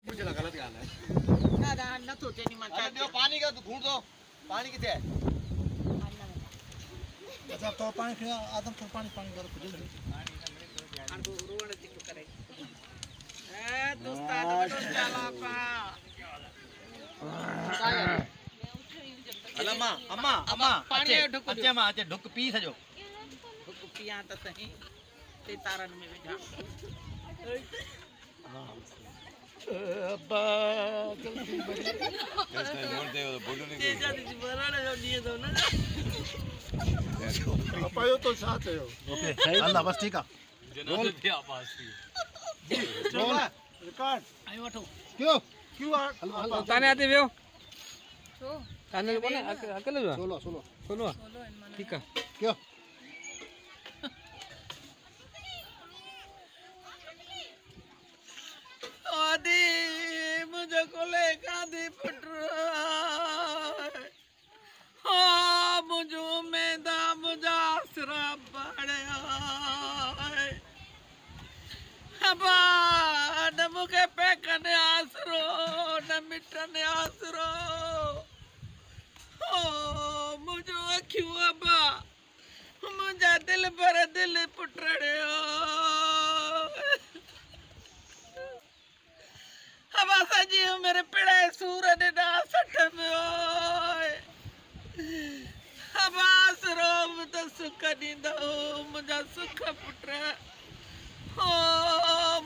मुझे गलत गाल है ना न तो तेनी मां अरे दो पानी का घूंट दो पानी किथे है अच्छा तो पानी फिर आदम तो पानी कर खुद अनको रोण दिख करे ए दोस्तान तो चला पा अम्मा अम्मा अम्मा पानी ढुक अच्छे मां अच्छे ढुक पी सजो ढुक पिया त सही ते तारन में विझा अब्बा गलती बड़ी कैसे जोड़ते हो बोलो नहीं ते जद बराने जो दिए दो ना अपा यो तो साथ है ओके अल्लाह बस ठीक है जनाब थे आवाज थी बोल रिकॉर्ड आई वठो क्यों क्यों ताने आते वियो छो ताने कोने अकेले जो 16 ठीक है क्यों आदि मुझे कोले कादी पटरा हाँ मुझो में दा मुझा आसरा पड़या अबा न मुके पेकने आसरो न मिटने आसरो ओ मुझो अखियों अबा मुझा दिल पर दिल पुटड़या हवा सजी मेरे पिड़े सूर ने ना सट में ओए हवा सरोम तो सुख नींदो मुझा सुख पुटरे हो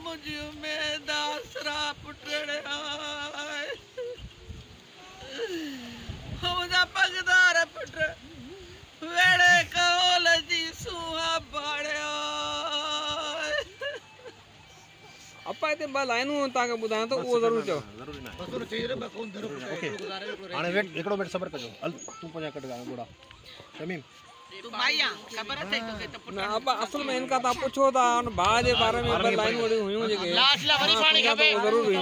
मुझे में दासरा पुटरे आए मुझा पगदार पुटरे वेड़े कौल जी सुहा बाड़े अपा इते बा लाइनू ताके बुधाय तो वो जरूर चो जरूरी ना बस चाहिए रे बकोन धरो ओके हाने वेट एकड़ो मिनट सबर कजो हल तू पजा कट गा गोड़ा तमीम तू भाईया खबर है तो के तो ना अपा असल में इनका ता पूछो ता बा जे बारे में बा लाइन वडी हुयो जे के लास्ट ला वरी पानी खपे जरूर हुयो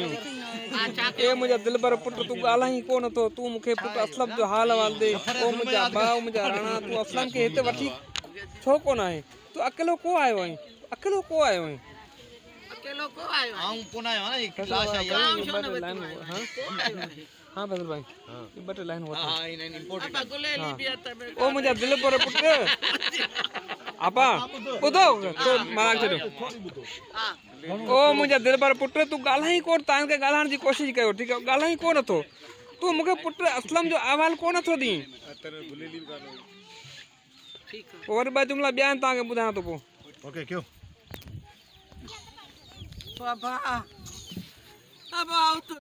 ए मुझे दिल पर पुट तू गाला ही कोन तो तू मुखे पुट असलम जो हाल हवाल दे ओ मुझा बा मुझा राणा तू असलम के हिते वठी छो कोन है तू अकेलो को आयो है अकेलो को आयो है अकेलो को आयो आऊं पुना आयो ना एक लाश आई हां हां बदल भाई ये बटे लाइन होता हां इन इंपोर्टेंट अपा गुले ली बिया तमे ओ मुझे दिल पर पुट आपा बुधो तो मार छो हां ओ मुझे दिल पर पुट तू गाला ही कोन तान के गालाण जी कोशिश कयो ठीक है गाला ही कोन थो तू मुके पुट असलम जो अहवाल कोन थो दी ठीक है और बा जुमला बयान ताके बुधा तो पो ओके क्यों बाबा अब आओ तो